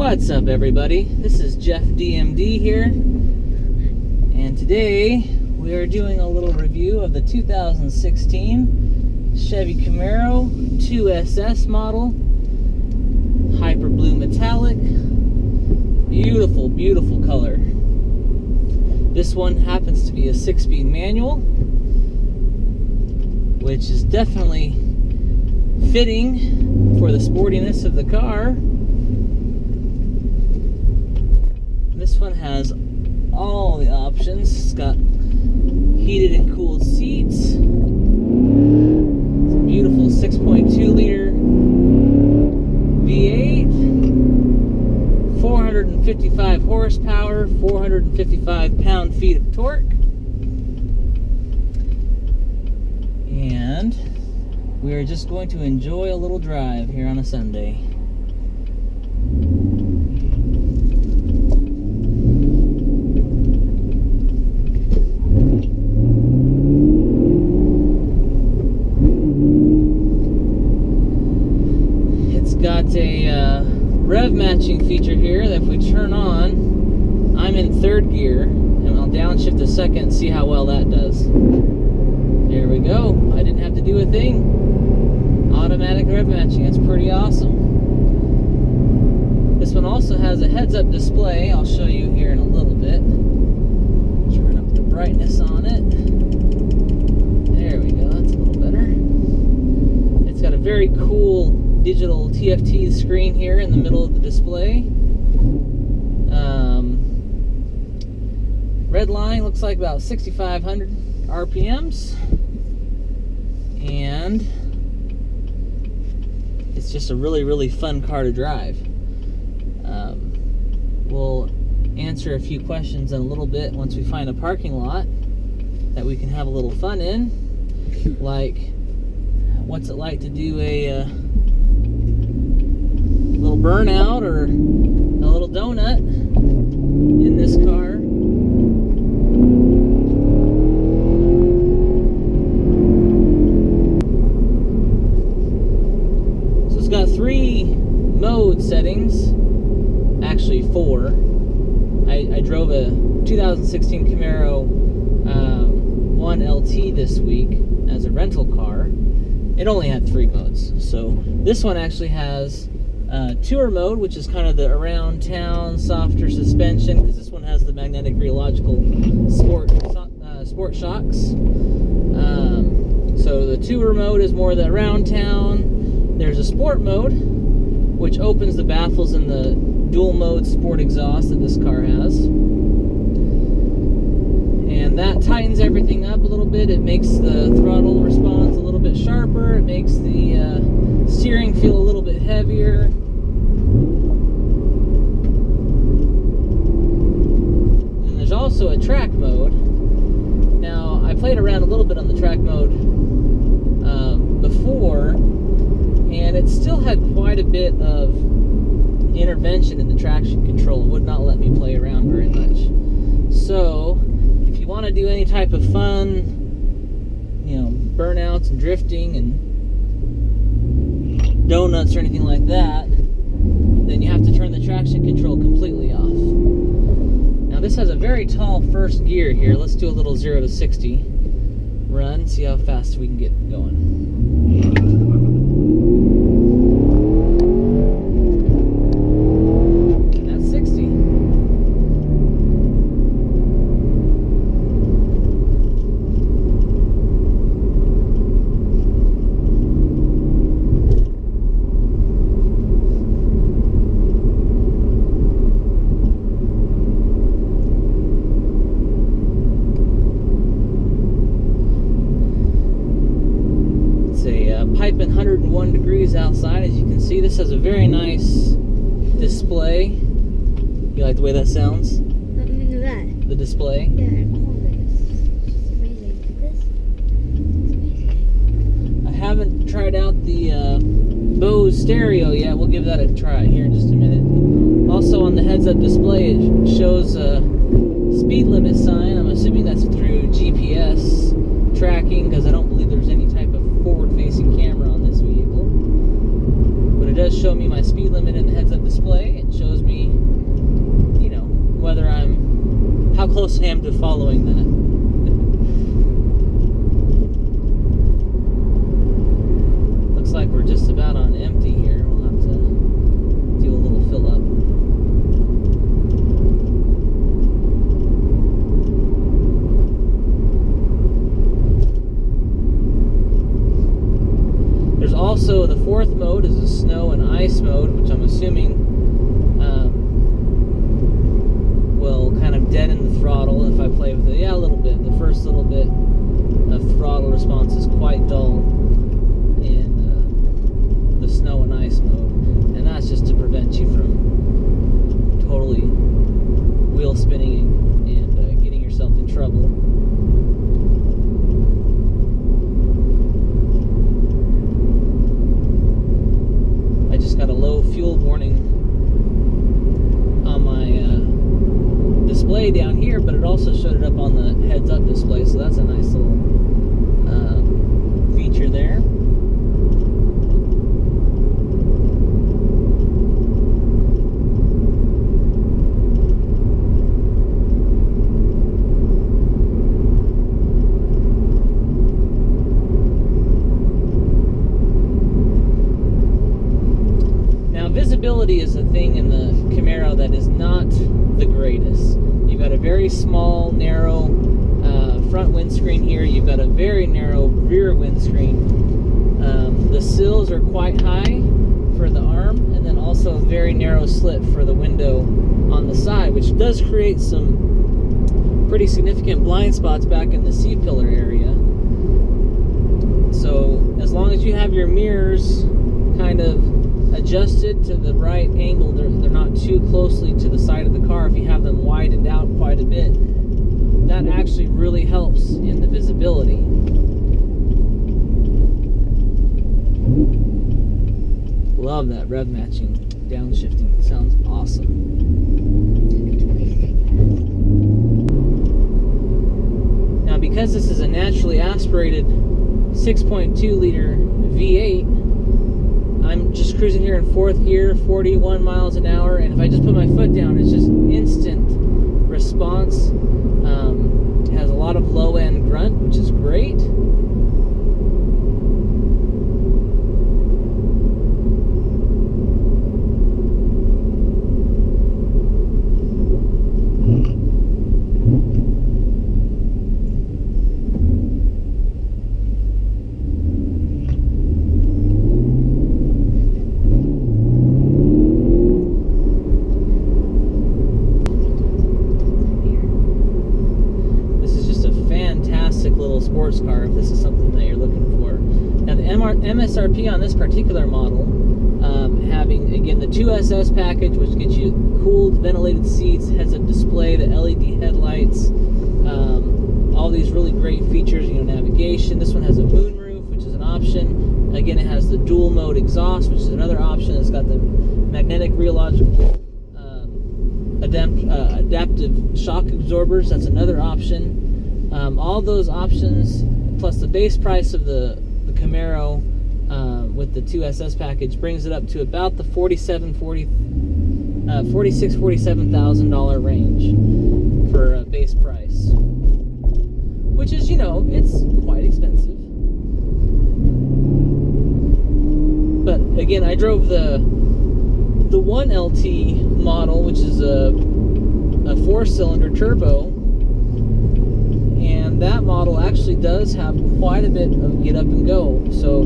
What's up, everybody? This is Jeff DMD here, and today we are doing a little review of the 2016 Chevy Camaro SS model, Hyper Blue Metallic. Beautiful, beautiful color. This one happens to be a 6-speed manual, which is definitely fitting for the sportiness of the car. This one has all the options. It's got heated and cooled seats. It's a beautiful 6.2 liter V8, 455 horsepower, 455 pound-feet of torque. And we are just going to enjoy a little drive here on a Sunday. Got a rev matching feature here that if we turn on, I'm in third gear, and I'll downshift a second and see how well that does. There we go. I didn't have to do a thing. Automatic rev matching. That's pretty awesome. This one also has a heads-up display. I'll show you here in a little bit. Turn up the brightness on it. There we go. That's a little better. It's got a very cool digital TFT screen here in the middle of the display. Red line looks like about 6,500 RPMs, and it's just a really fun car to drive. We'll answer a few questions in a little bit once we find a parking lot that we can have a little fun in, like what's it like to do a little burnout or a little donut in this car. So it's got 3 mode settings, actually 4. I drove a 2016 Camaro 1LT this week as a rental car. It only had 3 modes. So this one actually has tour mode, which is kind of the around town softer suspension, because this one has the magnetic rheological sport shocks. So the tour mode is more the around town. There's a sport mode, which opens the baffles in the dual mode sport exhaust that this car has, and that tightens everything up a little bit. It makes the throttle response a little bit sharper. It makes the steering feel a little bit heavier. And there's also a track mode. Now, I played around a little bit on the track mode before, and it still had quite a bit of intervention in the traction control. It would not let me play around very much. So, if you want to do any type of fun, burnouts and drifting and donuts or anything like that, then you have to turn the traction control completely off. Now this has a very tall first gear here. Let's do a little 0 to 60 run, see how fast we can get going. That's 60. Piping 101 degrees outside, as you can see. This has a very nice display. You like the way that sounds? The display? Yeah, I love it. It's amazing. This is amazing. I haven't tried out the Bose stereo yet. We'll give that a try here in just a minute. Also on the heads-up display, it shows a speed limit sign. I'm assuming that's through GPS tracking, because I don't believe there's any type of forward-facing camera on this vehicle. But it does show me my speed limit in the heads-up display. It shows me, you know, whether how close I am to following that. Looks like we're just about on empty here. We'll have to do a little fill up. There's also the fourth mode is a snow and ice mode, which I'm assuming will kind of deaden the throttle if I play with it. Yeah, a little bit. The first little bit of throttle response is quite dull in the snow and ice mode, and that's just to prevent you from totally wheel spinning and getting yourself in trouble. I just got a low fuel warning on my display down here, but it also showed it up on the heads-up display, so that's a nice little feature there. Now, visibility is a thing in the Camaro that is not the greatest. You've got a very small, narrow front windscreen here. You've got a very narrow rear windscreen. The sills are quite high for the arm, and then also a very narrow slit for the window on the side, which does create some pretty significant blind spots back in the C-pillar area. So as long as you have your mirrors kind of adjusted to the right angle, they're not too closely to the side of the car. If you have them widened out quite a bit, that actually really helps in the visibility. Love that rev matching downshifting. It sounds awesome. Now, because this is a naturally aspirated 6.2 liter V8, I'm just cruising here in fourth gear, 41 miles an hour, and if I just put my foot down, it's just instant response. It has a lot of low-end grunt, which is great. Sports car, if this is something that you're looking for. Now, the MSRP on this particular model, having again the 2SS package, which gets you cooled, ventilated seats, heads-up display, the LED headlights, all these really great features. You know, navigation. This one has a moonroof, which is an option. Again, it has the dual mode exhaust, which is another option. It's got the magnetic rheological adaptive shock absorbers. That's another option. All those options, plus the base price of the Camaro with the 2SS package, brings it up to about the $47,000 range for a base price, which is, you know, it's quite expensive. But again, I drove the 1LT model, which is a 4-cylinder turbo. And that model actually does have quite a bit of get up and go. So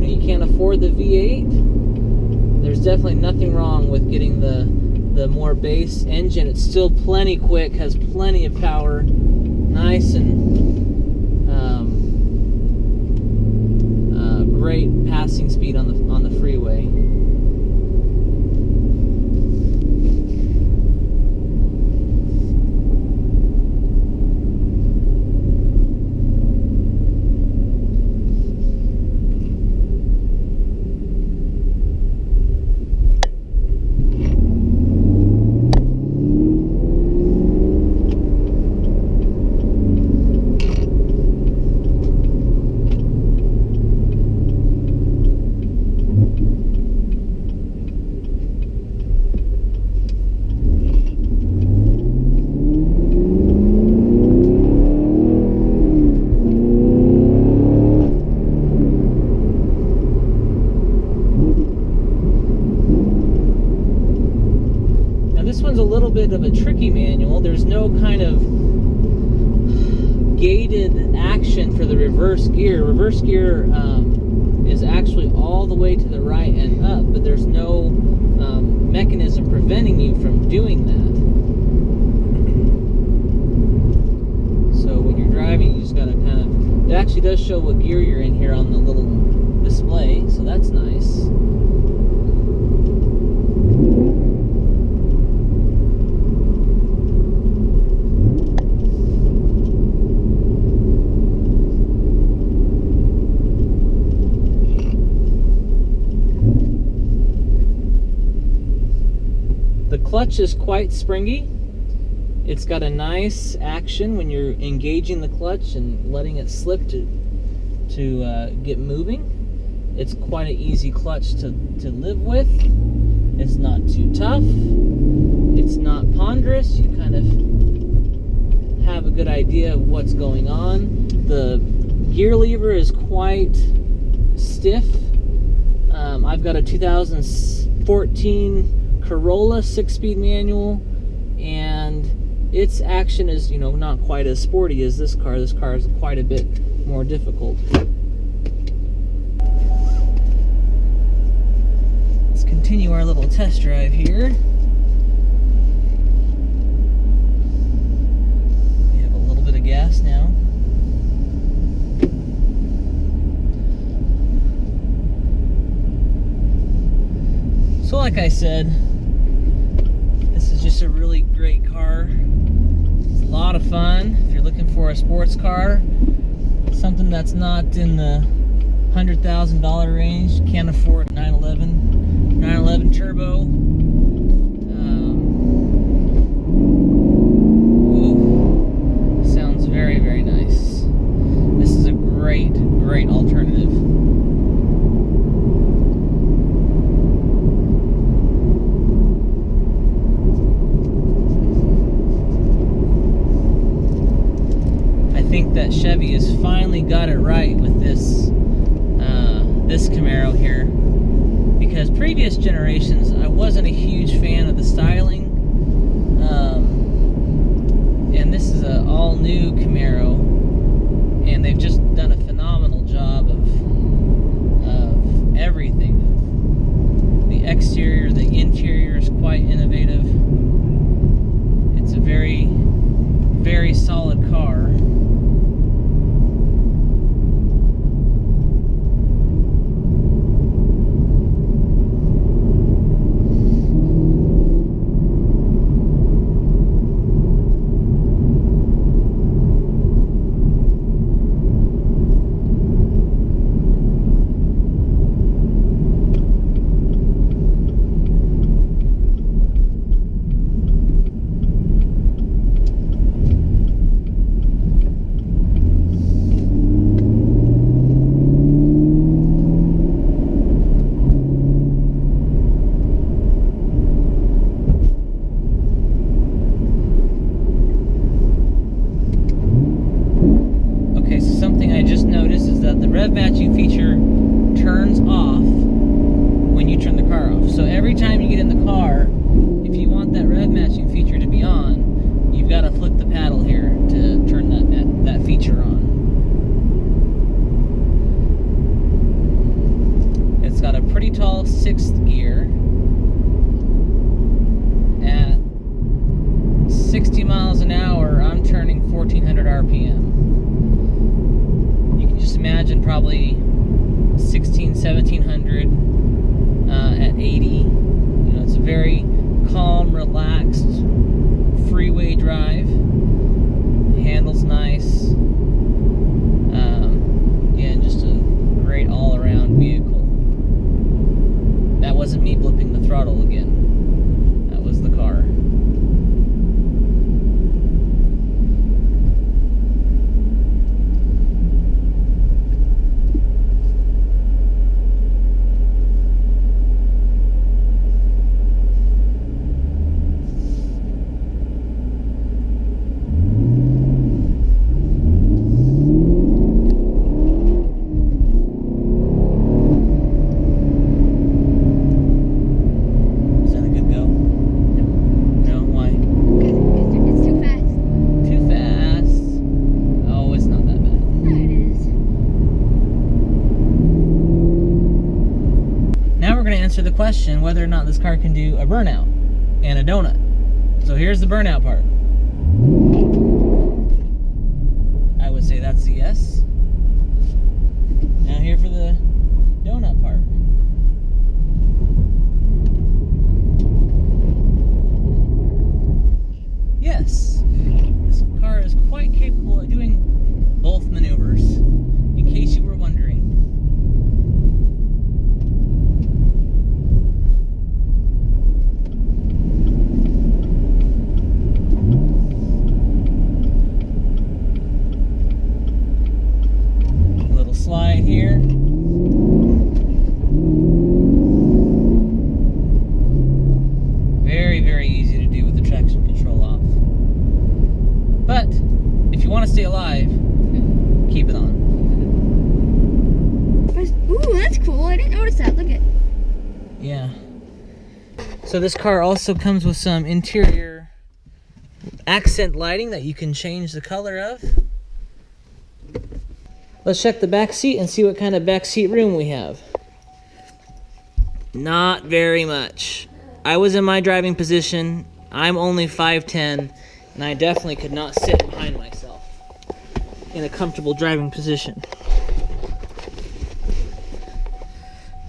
if you can't afford the V8, there's definitely nothing wrong with getting the more base engine. It's still plenty quick, has plenty of power, nice and great passing speed on the freeway. a little bit of a tricky manual. There's no kind of gated action for the reverse gear. Reverse gear is actually all the way to the right and up, but there's no mechanism preventing you from doing that. So when you're driving, you just gotta kind of, it actually does show what gear you're in here on the little display, so that's nice. The clutch is quite springy. It's got a nice action when you're engaging the clutch and letting it slip to get moving. It's quite an easy clutch to live with. It's not too tough. It's not ponderous. You kind of have a good idea of what's going on. The gear lever is quite stiff. I've got a 2014 Corolla 6-speed manual, and its action is, you know, not quite as sporty as this car. This car is quite a bit more difficult. Let's continue our little test drive here. We have a little bit of gas now. So like I said, this is just a really great car. It's a lot of fun. If you're looking for a sports car, something that's not in the $100,000 range, can't afford a 911 turbo. Sounds very, very nice. This is a great, great alternative. I think that Chevy has finally got it right with this this Camaro here, because previous generations I wasn't a huge fan of the styling, and this is an all-new Camaro, and they've just done a phenomenal job of everything. The exterior, the interior is quite innovative. It's a very, very solid car. Rev matching feature turns off when you turn the car off. So every time you get in the car, if you want that rev matching feature to be on, you've got to flip the paddle here to turn that feature on. It's got a pretty tall 6th gear. At 60 miles an hour, I'm turning 1400 RPM. Just imagine probably 1700 at 80. You know, it's a very calm, relaxed freeway drive. The handle's nice. Yeah, just a great all-around vehicle. That wasn't me blipping the throttle again. That was the car. question whether or not this car can do a burnout and a donut. So here's the burnout part. I would say that's a yes. Now here for the donut part. Yes, this car is quite capable of doing both maneuvers, in case you were wondering. A little slide here. Very, very easy to do with the traction control off. But if you want to stay alive, keep it on. Ooh, that's cool. I didn't notice that. Look at. Yeah. So this car also comes with some interior accent lighting that you can change the color of. Let's check the back seat and see what kind of back seat room we have. Not very much. I was in my driving position. I'm only 5'10", and I definitely could not sit behind myself in a comfortable driving position.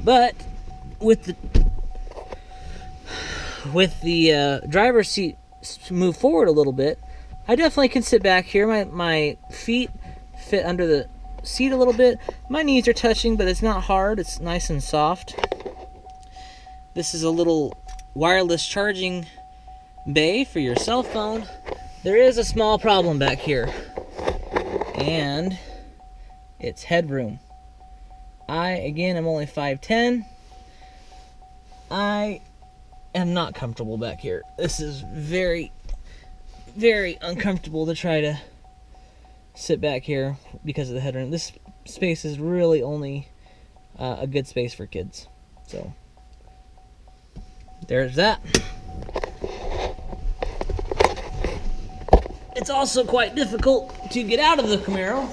But with the driver's seat moved forward a little bit, I definitely can sit back here. My feet fit under the seat a little bit. My knees are touching, but it's not hard. It's nice and soft. This is a little wireless charging bay for your cell phone. There is a small problem back here, and it's headroom. Again, I'm only 5'10". I am not comfortable back here. This is very, very uncomfortable to try to sit back here because of the headroom. This space is really only a good space for kids. So there's that. It's also quite difficult to get out of the Camaro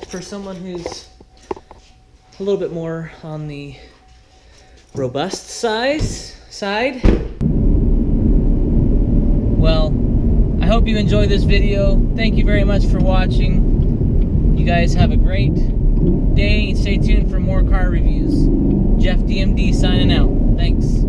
for someone who's a little bit more on the robust side. Well, I hope you enjoyed this video. Thank you very much for watching. You guys have a great day and stay tuned for more car reviews. Jeff DMD signing out. Thanks.